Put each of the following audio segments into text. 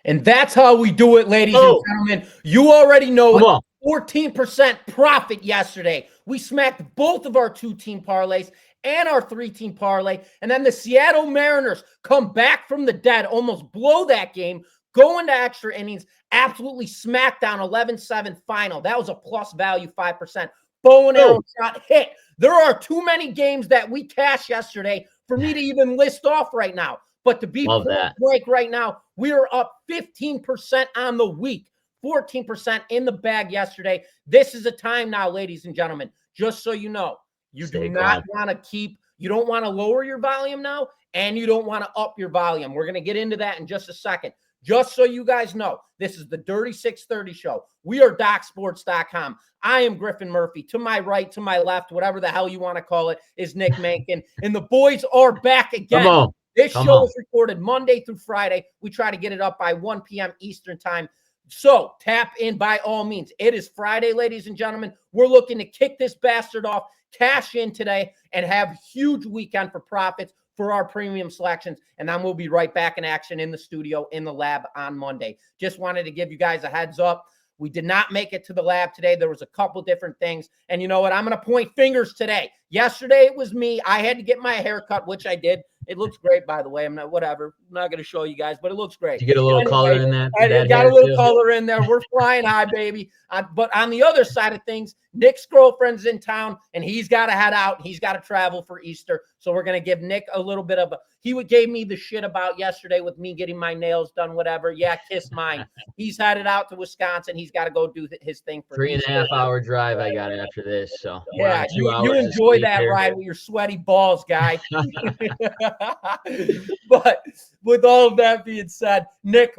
And that's how we do it, ladies and gentlemen. You already know it. 14% profit yesterday. We smacked both of our 2-team parlays and our 3-team parlay. And then the Seattle Mariners come back from the dead, almost blow that game, go into extra innings, absolutely smack down 11-7 final. That was a plus value 5%. Bow and arrow shot hit. There are too many games that we cashed yesterday for me to even list off right now. But to be blank right now, we are up 15% on the week, 14% in the bag yesterday. This is a time now, ladies and gentlemen, just so you know, you do not want to you don't want to lower your volume now, and you don't want to up your volume. We're going to get into that in just a second. Just so you guys know, this is the Dirty 630 show. We are DocSports.com. I am Griffin Murphy. To my right, to my left, whatever the hell you want to call it, is Nick Menken. And the boys are back again. This show is recorded Monday through Friday. We try to get it up by 1 p.m. Eastern time. So tap in by all means. It is Friday, ladies and gentlemen. We're looking to kick this bastard off, cash in today, and have huge weekend for profits for our premium selections. And then we'll be right back in action in the studio, in the lab on Monday. Just wanted to give you guys a heads up. We did not make it to the lab today. There was a couple different things. And you know what? I'm going to point fingers today. Yesterday, it was me. I had to get my hair cut, which I did. It looks great, by the way. I'm not going to show you guys, but it looks great. You get a little color in that. I got a little color in there. We're flying high, baby. But on the other side of things, Nick's girlfriend's in town, and he's got to head out. He's got to travel for Easter. So we're going to give Nick a little bit of he gave me the shit about yesterday with me getting my nails done, whatever. Yeah, kiss mine. He's headed out to Wisconsin. He's got to go do his thing for 3.5 hour drive I got after this. So yeah, you enjoy that ride with your sweaty balls, guy. But with all of that being said, Nick,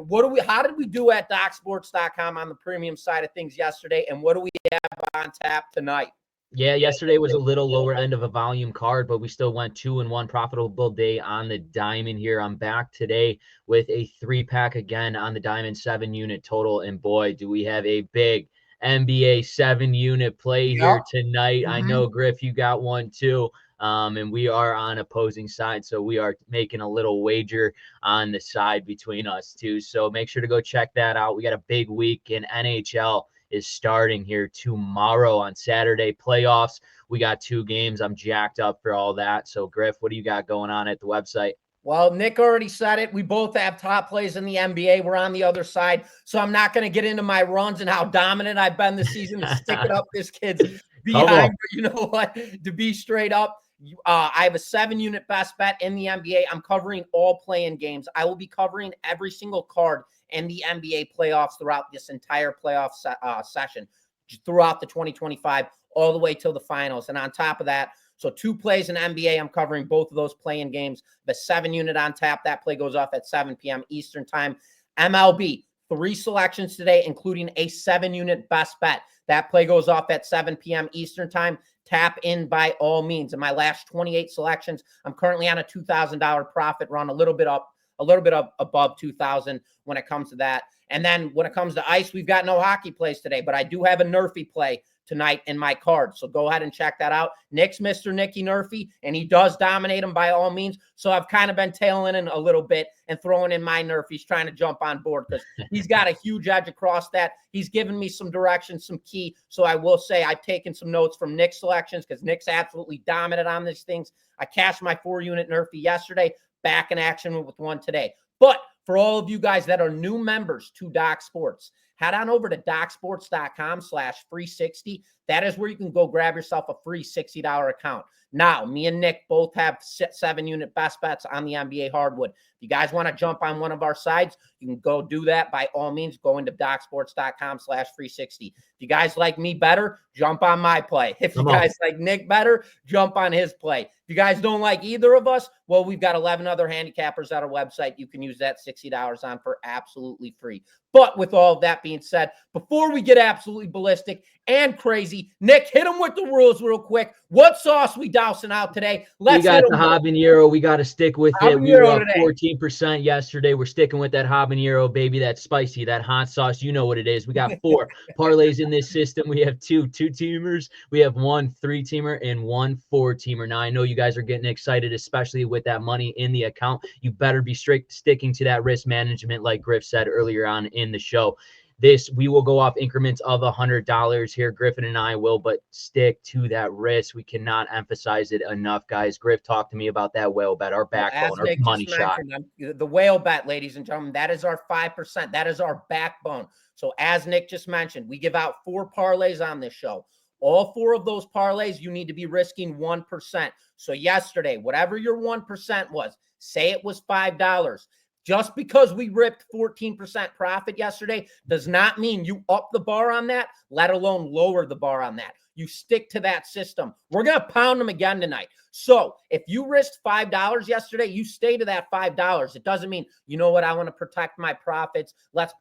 how did we do at DocSports.com on the premium side of things yesterday, and what do we have on tap tonight? Yeah, yesterday was a little lower end of a volume card, but we still went 2-1 profitable day on the diamond here. I'm back today with a 3-pack again on the diamond 7-unit total, and boy, do we have a big NBA 7-unit play here tonight. I know, Griff, you got one too. And we are on opposing sides, so we are making a little wager on the side between us two. So make sure to go check that out. We got a big week in NHL is starting here tomorrow on Saturday. Playoffs, we got 2 games. I'm jacked up for all that. So, Griff, what do you got going on at the website? Well, Nick already said it. We both have top plays in the NBA. We're on the other side. So I'm not going to get into my runs and how dominant I've been this season to stick it up this kid's behind. But you know what? To be straight up, I have a 7-unit best bet in the NBA. I'm covering all play-in games. I will be covering every single card in the NBA playoffs throughout this entire playoff session, throughout the 2025, all the way till the finals. And on top of that, so 2 plays in NBA, I'm covering both of those play-in games. The 7-unit on tap, that play goes off at 7 p.m. Eastern time. MLB, 3 selections today, including a 7-unit best bet. That play goes off at 7 p.m. Eastern time. Tap in by all means. In my last 28 selections, I'm currently on a $2,000 profit run, a little bit above 2,000 when it comes to that. And then when it comes to ice, we've got no hockey plays today, but I do have a Murphy play tonight in my card. So go ahead and check that out. Nick's Mr. Nicky Murphy, and he does dominate him by all means. So I've kind of been tailing in a little bit and throwing in my Murphy's, trying to jump on board because he's got a huge edge across that. He's given me some direction, some key. So I will say I've taken some notes from Nick's selections because Nick's absolutely dominant on these things. I cashed my 4-unit Murphy yesterday, back in action with one today. But for all of you guys that are new members to Doc Sports, head on over to DocSports.com/free60. That is where you can go grab yourself a free $60 account. Now, me and Nick both have 7-unit best bets on the NBA hardwood. If you guys want to jump on one of our sides, you can go do that by all means. Go into DocSports.com/free60. If you guys like me better, jump on my play. If you guys like Nick better, jump on his play. If you guys don't like either of us, well, we've got 11 other handicappers at our website. You can use that $60 on for absolutely free. But with all of that being said, before we get absolutely ballistic and crazy, Nick, hit them with the rules real quick. What sauce we dousing out today? We got the habanero. We got to stick with it. We were up 14% 14% yesterday. We're sticking with that habanero, baby. That spicy, that hot sauce. You know what it is. We got 4 parlays in this system. We have 2 2-teamers. We have 1 3-teamer and 1 4-teamer. Now, I know you guys are getting excited, especially with that money in the account. You better be sticking to that risk management, like Griff said earlier on in the show. We will go off increments of $100 here. Griffin and I will, but stick to that risk. We cannot emphasize it enough, guys. Griff, talk to me about that whale bet, our backbone, our money shot. The whale bet, ladies and gentlemen, that is our 5%. That is our backbone. So as Nick just mentioned, we give out 4 parlays on this show. All 4 of those parlays, you need to be risking 1%. So yesterday, whatever your 1% was, say it was $5. Just because we ripped 14% profit yesterday does not mean you up the bar on that, let alone lower the bar on that. You stick to that system. We're going to pound them again tonight. So if you risked $5 yesterday, you stay to that $5. It doesn't mean, you know what, I want to protect my profits. Let's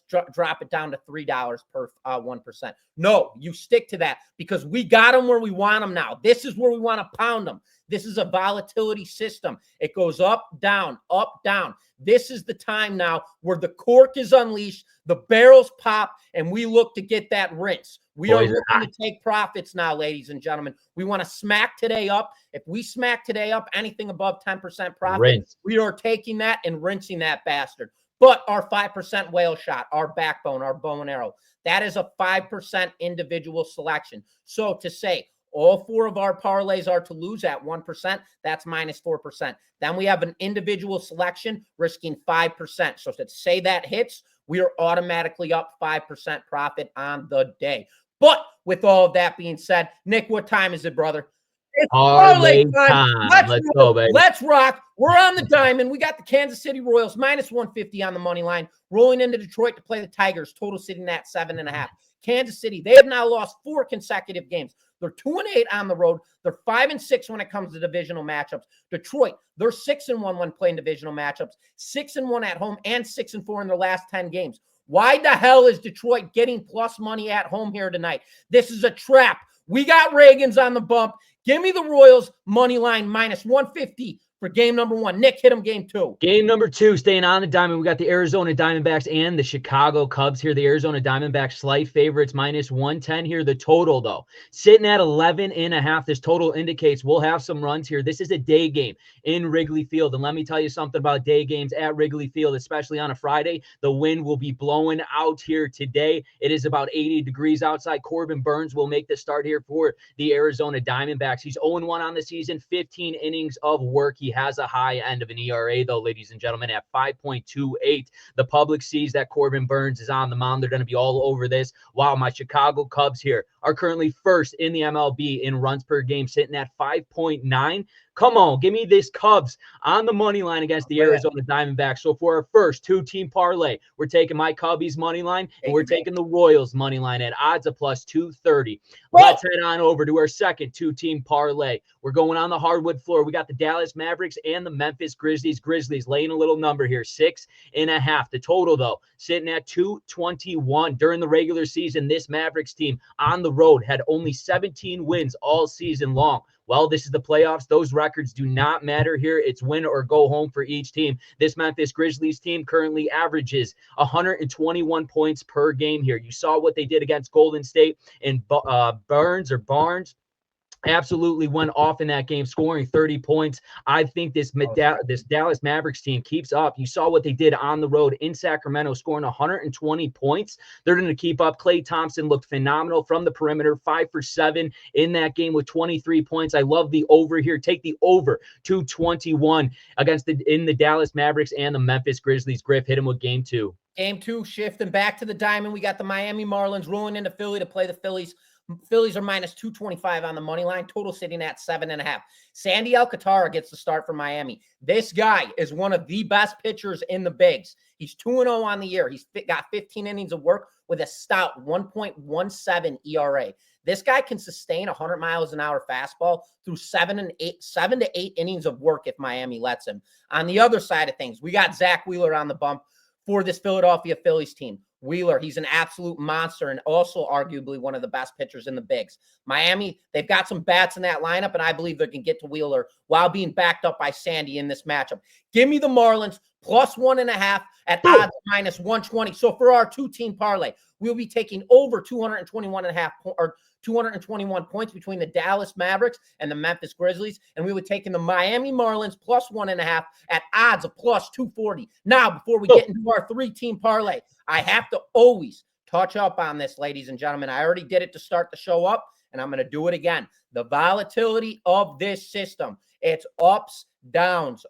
drop it down to $3 per 1%. No, you stick to that because we got them where we want them now. This is where we want to pound them. This is a volatility system. It goes up, down, up, down. This is the time now where the cork is unleashed, the barrels pop, and we look to get that rinse. We are looking to take profits now, ladies and gentlemen. We want to smack today up. If we smack today up anything above 10% profit, we are taking that and rinsing that bastard. But our 5% whale shot, our backbone, our bow and arrow, that is a 5% individual selection. So to say, all 4 of our parlays are to lose at 1%. That's minus 4%. Then we have an individual selection risking 5%. So to say that hits, we are automatically up 5% profit on the day. But with all of that being said, Nick, what time is it, brother? It's parlay time. Let's go, baby. Let's rock. We're on the diamond. We got the Kansas City Royals minus 150 on the money line, rolling into Detroit to play the Tigers, total sitting at 7.5. Kansas City, they have now lost 4 consecutive games. They're 2-8 on the road. They're 5-6 when it comes to divisional matchups. Detroit, they're 6-1 when playing divisional matchups, 6-1 at home, and 6-4 in their last 10 games. Why the hell is Detroit getting plus money at home here tonight? This is a trap. We got Reagan's on the bump. Give me the Royals money line minus 150 for game number 1. Nick, hit him game 2. Game number 2, staying on the diamond. We got the Arizona Diamondbacks and the Chicago Cubs here. The Arizona Diamondbacks slight favorites minus 110 here. The total, though, sitting at 11.5. This total indicates we'll have some runs here. This is a day game in Wrigley Field. And let me tell you something about day games at Wrigley Field, especially on a Friday. The wind will be blowing out here today. It is about 80 degrees outside. Corbin Burnes will make the start here for the Arizona Diamondbacks. He's 0-1 on the season, 15 innings of work. He has a high end of an ERA, though, ladies and gentlemen, at 5.28. The public sees that Corbin Burnes is on the mound. They're going to be all over this. While my Chicago Cubs here are currently first in the MLB in runs per game, sitting at 5.9. Come on, give me this Cubs on the money line against the Arizona Diamondbacks. So for our first 2-team parlay, we're taking my Cubbies money line and we're taking the Royals money line at odds of plus 230. Let's head on over to our second 2-team parlay. We're going on the hardwood floor. We got the Dallas Mavericks and the Memphis Grizzlies. Grizzlies laying a little number here, 6.5. The total, though, sitting at 221. During the regular season, this Mavericks team on the road had only 17 wins all season long. Well, this is the playoffs. Those records do not matter here. It's win or go home for each team. This Memphis Grizzlies team currently averages 121 points per game here. You saw what they did against Golden State, and Barnes absolutely went off in that game, scoring 30 points. I think this Dallas Mavericks team keeps up. You saw what they did on the road in Sacramento, scoring 120 points. They're going to keep up. Klay Thompson looked phenomenal from the perimeter, 5 for 7 in that game with 23 points. I love the over here. Take the over 221 in the Dallas Mavericks and the Memphis Grizzlies. Griff, hit him with game 2. Game 2, shifting back to the diamond. We got the Miami Marlins rolling into Philly to play the Phillies. Phillies are minus 225 on the money line, total sitting at 7.5. Sandy Alcantara gets the start for Miami. This guy is one of the best pitchers in the bigs. He's 2-0 on the year. He's got 15 innings of work with a stout 1.17 ERA. This guy can sustain 100 miles an hour fastball through 7 to 8 innings of work if Miami lets him. On the other side of things, we got Zach Wheeler on the bump for this Philadelphia Phillies team. Wheeler, he's an absolute monster and also arguably one of the best pitchers in the bigs. Miami, they've got some bats in that lineup, and I believe they can get to Wheeler while being backed up by Sandy in this matchup. Give me the Marlins plus 1.5 at odds minus 120. So for our two-team parlay, we'll be taking over 221.5 or 221 points between the Dallas Mavericks and the Memphis Grizzlies, and we would take in the Miami Marlins plus 1.5 at odds of plus 240. Now, before we get into our three-team parlay, I have to always touch up on this, ladies and gentlemen. I already did it to start the show up, and I'm going to do it again. The volatility of this system, it's ups, downs,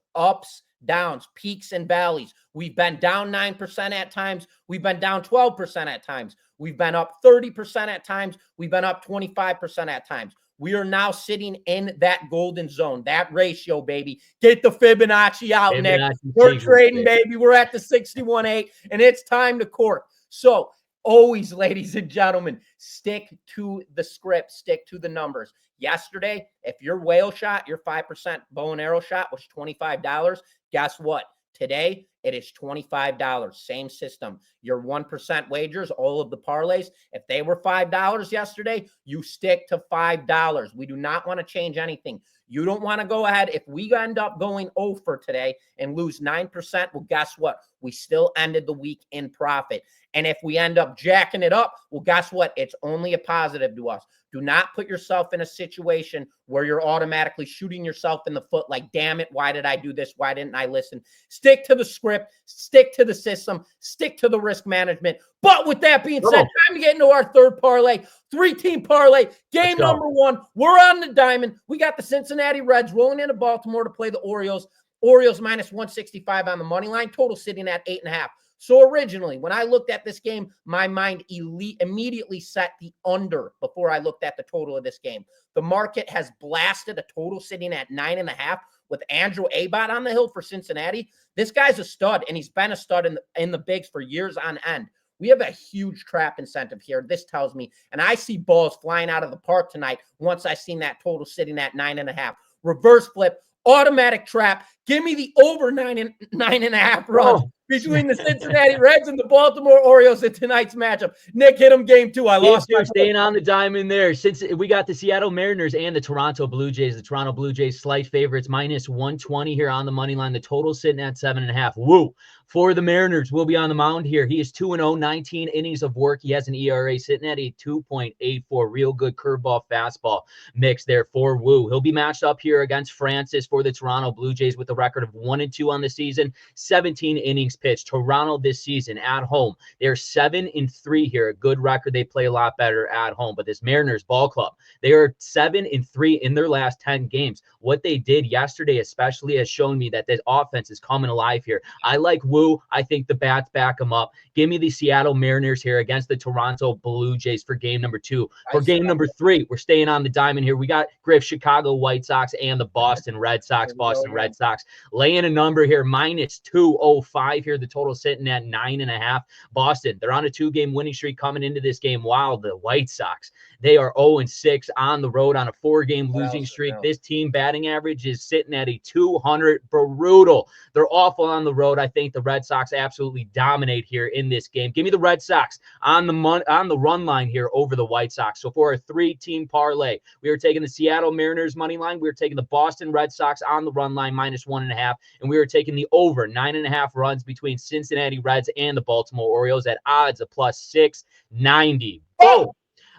peaks and valleys. We've been down 9% at times. We've been down 12% at times. We've been up 30% at times. We've been up 25% at times. We are now sitting in that golden zone, that ratio, baby. Get the Fibonacci out, Nick. We're trading, baby. We're at the 61.8, and it's time to court. So always, ladies and gentlemen, stick to the script, stick to the numbers. Yesterday, if your whale shot, your 5% bow and arrow shot was $25, guess what? Today, it is $25. Same system. Your 1% wagers, all of the parlays, if they were $5 yesterday, you stick to $5. We do not want to change anything. You don't want to go ahead. If we end up going over today and lose 9%, well, guess what? We still ended the week in profit. And if we end up jacking it up, well, guess what? It's only a positive to us. Do not put yourself in a situation where you're automatically shooting yourself in the foot like, damn it, why did I do this? Why didn't I listen? Stick to the script, stick to the system, stick to the risk management. But with that being said, time to get into our third parlay, three-team parlay. Game number one, we're on the diamond. We got the Cincinnati Reds rolling into Baltimore to play the Orioles. Orioles minus 165 on the money line, total sitting at 8.5. So originally, when I looked at this game, my mind immediately set the under before I looked at the total of this game. The market has blasted a total sitting at 9.5 with Andrew Abbott on the hill for Cincinnati. This guy's a stud, and he's been a stud in the bigs for years on end. We have a huge trap incentive here, this tells me, and I see balls flying out of the park tonight once I seen that total sitting at 9.5. Reverse flip, automatic trap. Give me the over 9.5 runs between the Cincinnati Reds and the Baltimore Orioles in tonight's matchup. Nick, hit him game two. I lost. Staying on the diamond there. Since we got the Seattle Mariners and the Toronto Blue Jays, the Toronto Blue Jays slight favorites minus 120 here on the money line. The total sitting at 7.5. Woo! For the Mariners, will be on the mound here. He is 2-0, 19 innings of work. He has an ERA sitting at a 2.84. Real good curveball, fastball mix there for Woo. He'll be matched up here against Francis for the Toronto Blue Jays with a record of 1-2 on the season, 17 innings pitched. Toronto this season at home, they're 7-3 here. A good record. They play a lot better at home. But this Mariners ball club, they are 7-3 in their last 10 games. What they did yesterday especially has shown me that this offense is coming alive here. I like Woo. I think the bats back them up. Give me the Seattle Mariners here against the Toronto Blue Jays for game number 2. For game number 3, we're staying on the diamond here. We got Griff, Chicago White Sox, and the Boston Red Sox. Boston Red Sox laying a number here, minus 205 here. The total sitting at 9.5. Boston, they're on a 2-game winning streak coming into this game, while the White Sox, they are 0-6 on the road on a 4-game losing streak. This team batting average is sitting at a 200. Brutal. They're awful on the road. I think the Red Sox absolutely dominate here in this game. Give me the Red Sox on the run line here over the White Sox. So for a 3-team parlay, we are taking the Seattle Mariners money line. We are taking the Boston Red Sox on the run line minus 1.5, and we are taking the over 9.5 runs between Cincinnati Reds and the Baltimore Orioles at odds of plus 690. Oh!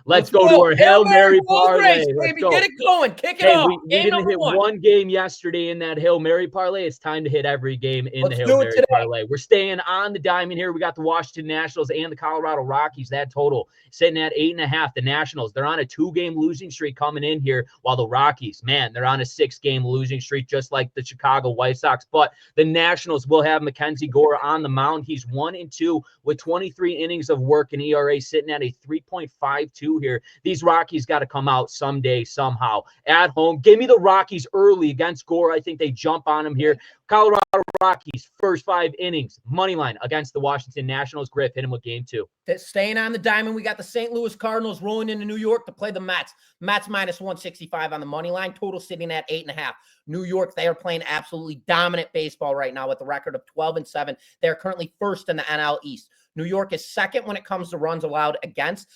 Let's go to our Hail Mary parlay. Baby, get it going. Kick it off. We didn't hit one game yesterday in that Hail Mary parlay. It's time to hit every game in the Hail Mary parlay. We're staying on the diamond here. We got the Washington Nationals and the Colorado Rockies. That total sitting at 8.5. The Nationals, they're on a 2-game losing streak coming in here, while the Rockies, man, they're on a 6-game losing streak, just like the Chicago White Sox. But the Nationals will have Mackenzie Gore on the mound. He's 1-2 with 23 innings of work, and ERA sitting at a 3.52 here. These Rockies got to come out someday, somehow. At home, give me the Rockies early against Gore. I think they jump on him here. Colorado Rockies, first 5 innings, money line against the Washington Nationals. Griff, hit him with game 2. Staying on the diamond, we got the St. Louis Cardinals rolling into New York to play the Mets. Mets minus 165 on the money line, total sitting at 8.5. New York, they are playing absolutely dominant baseball right now with a record of 12-7. They're currently first in the NL East. New York is second when it comes to runs allowed against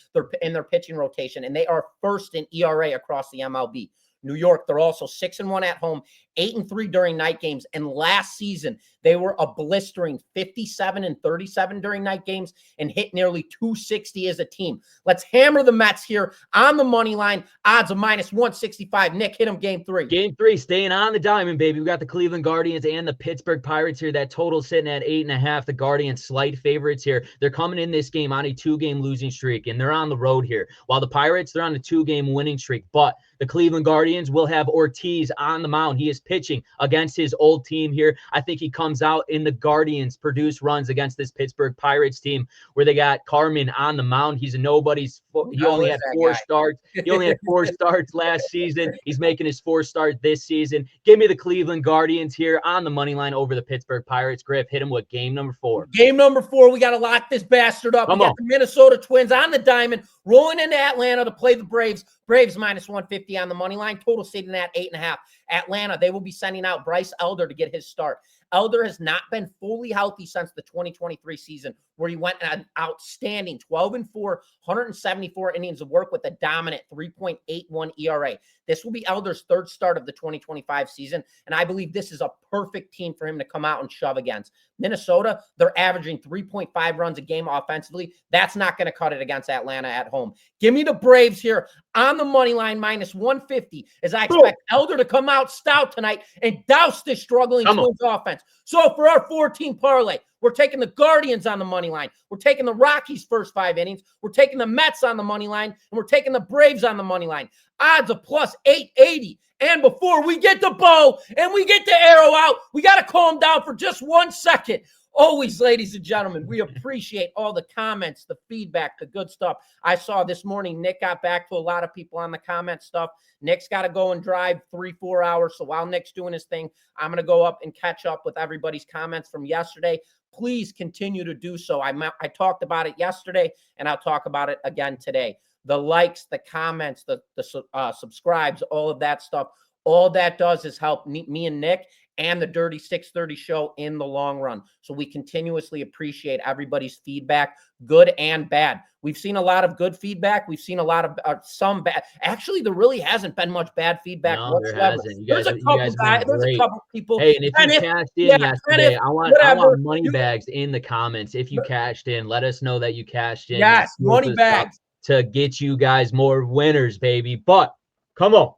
in their pitching rotation, and they are first in ERA across the MLB. New York, they're also 6-1 at home, 8-3 during night games. And last season, they were a blistering 57-37 during night games and hit nearly 260 as a team. Let's hammer the Mets here on the money line. Odds of -165. Nick, hit them game 3. Game 3, staying on the diamond, baby. We got the Cleveland Guardians and the Pittsburgh Pirates here. That total sitting at 8.5. The Guardians slight favorites here. They're coming in this game on a 2-game losing streak, and they're on the road here. While the Pirates, they're on a 2-game winning streak. But the Cleveland Guardians will have Ortiz on the mound. He is pitching against his old team here. I think he comes out in the Guardians produce runs against this Pittsburgh Pirates team where they got Carmen on the mound. He's a nobody's. He only had 4 starts. He only had 4 starts last season. He's making his 4th start this season. Give me the Cleveland Guardians here on the money line over the Pittsburgh Pirates. Griff, hit him with game number 4. Game number 4. We got to lock this bastard up. We got the Minnesota Twins on the diamond, rolling into Atlanta to play the Braves. Braves -150 on the money line. Total sitting at 8.5. Atlanta, they will be sending out Bryce Elder to get his start. Elder has not been fully healthy since the 2023 season, where he went an outstanding 12-4, 174 innings of work with a dominant 3.81 ERA. This will be Elder's 3rd start of the 2025 season, and I believe this is a perfect team for him to come out and shove against. Minnesota, they're averaging 3.5 runs a game offensively. That's not going to cut it against Atlanta at home. Give me the Braves here on the money line -150, as I expect Elder to come out stout tonight and douse this struggling Twins offense. So for our 14 parlay, we're taking the Guardians on the money line. We're taking the Rockies' first 5 innings. We're taking the Mets on the money line. And we're taking the Braves on the money line. Odds of +880. And before we get the bow and we get the arrow out, we got to calm down for just 1 second. Always, ladies and gentlemen, we appreciate all the comments, the feedback, the good stuff. I saw this morning Nick got back to a lot of people on the comment stuff. Nick's got to go and drive 3-4 hours. So while Nick's doing his thing, I'm going to go up and catch up with everybody's comments from yesterday. Please continue to do so. I talked about it yesterday, and I'll talk about it again today. The likes, the comments, the subscribes, all of that stuff, all that does is help me and Nick and the Dirty 630 show in the long run. So we continuously appreciate everybody's feedback, good and bad. We've seen a lot of good feedback. We've seen a lot of some bad. Actually, there really hasn't been much bad feedback whatsoever. There's a couple people. Hey, and if you cashed in yesterday, I want money bags in the comments. If you cashed in, let us know that you cashed in. Yes, money bags to get you guys more winners, baby. But come on.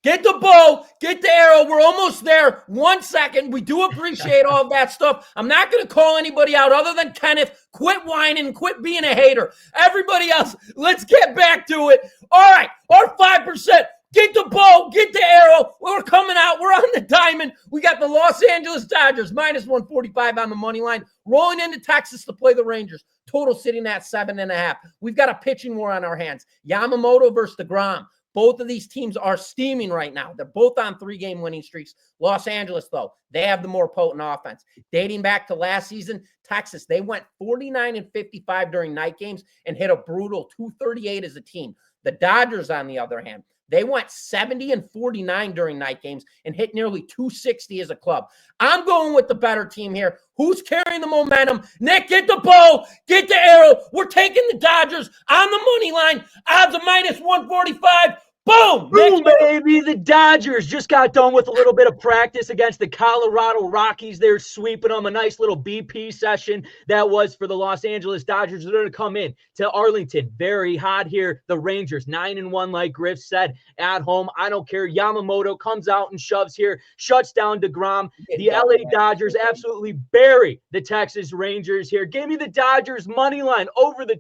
Get the bow, get the arrow. We're almost there. 1 second. We do appreciate all of that stuff. I'm not going to call anybody out other than Kenneth. Quit whining, quit being a hater. Everybody else, let's get back to it. All right, our 5%. Get the bow, get the arrow. We're coming out. We're on the diamond. We got the Los Angeles Dodgers -145 on the money line, rolling into Texas to play the Rangers. Total sitting at 7.5. We've got a pitching war on our hands. Yamamoto versus DeGrom. Both of these teams are steaming right now. They're both on 3-game winning streaks. Los Angeles, though, they have the more potent offense. Dating back to last season, Texas, they went 49-55 during night games and hit a brutal 238 as a team. The Dodgers, on the other hand, they went 70-49 during night games and hit nearly 260 as a club. I'm going with the better team here. Who's carrying the momentum? Nick, get the bow, get the arrow. We're taking the Dodgers on the money line. Odds of -145. Boom! Boom, baby. The Dodgers just got done with a little bit of practice against the Colorado Rockies. They're sweeping them. A nice little BP session that was for the Los Angeles Dodgers. They're going to come in to Arlington. Very hot here. The Rangers, 9-1, like Griff said, at home. I don't care. Yamamoto comes out and shoves here, shuts down DeGrom. The LA Dodgers absolutely bury the Texas Rangers here. Give me the Dodgers money line over the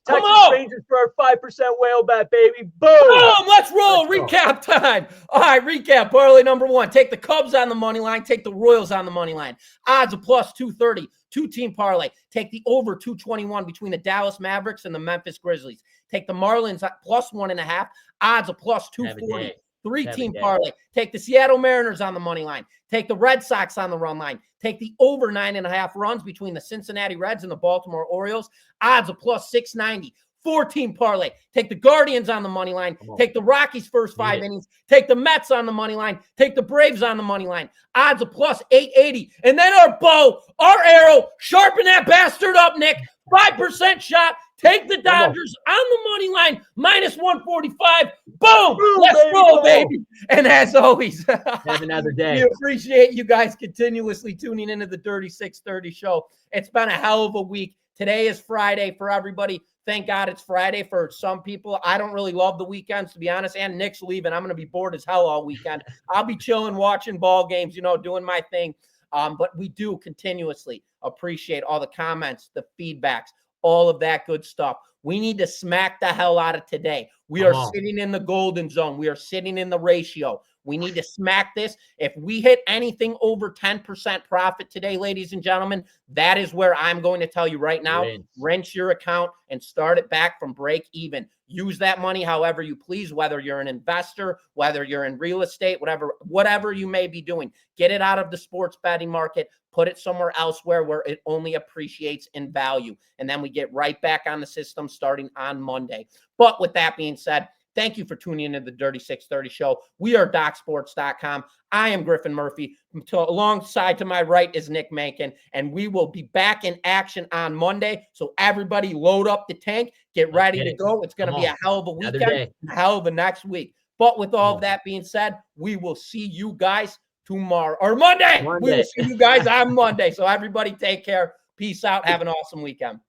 Texas Rangers for our 5% whale bet, baby. Boom! Boom! Let's roll. Recap time. All right, recap. Parlay number 1. Take the Cubs on the money line. Take the Royals on the money line. Odds of +230. 2-team parlay. Take the over 221 between the Dallas Mavericks and the Memphis Grizzlies. Take the Marlins at +1.5. Odds of +240. 3-team parlay. Take the Seattle Mariners on the money line. Take the Red Sox on the run line. Take the over 9.5 runs between the Cincinnati Reds and the Baltimore Orioles. Odds of +690. 4-team parlay. Take the Guardians on the money line. Take the Rockies' first 5 innings. Take the Mets on the money line. Take the Braves on the money line. Odds of +880. And then our bow, our arrow, sharpen that bastard up, Nick. 5% shot. Take the Dodgers on the money line, -145. Boom! Let's go, baby. And as always, have another day. We appreciate you guys continuously tuning into the Dirty 630 show. It's been a hell of a week. Today is Friday for everybody. Thank God it's Friday for some people. I don't really love the weekends, to be honest. And Nick's leaving. I'm going to be bored as hell all weekend. I'll be chilling, watching ball games, doing my thing. But we do continuously appreciate all the comments, the feedbacks, all of that good stuff. We need to smack the hell out of today. We are sitting in the golden zone. We are sitting in the ratio. We need to smack this. If we hit anything over 10% profit today, ladies and gentlemen, that is where I'm going to tell you right now, rinse your account and start it back from break even. Use that money however you please, whether you're an investor, whether you're in real estate, whatever you may be doing. Get it out of the sports betting market. Put it somewhere elsewhere where it only appreciates in value. And then we get right back on the system starting on Monday. But with that being said, thank you for tuning into the Dirty 630 show. We are DocSports.com. I am Griffin Murphy. Alongside to my right is Nick Menken, and we will be back in action on Monday. So everybody load up the tank, get ready to go. It's going to be a hell of a weekend, a hell of a next week. But with all of that being said, we will see you guys tomorrow or Monday. We will see you guys on Monday. So everybody take care. Peace out. Have an awesome weekend.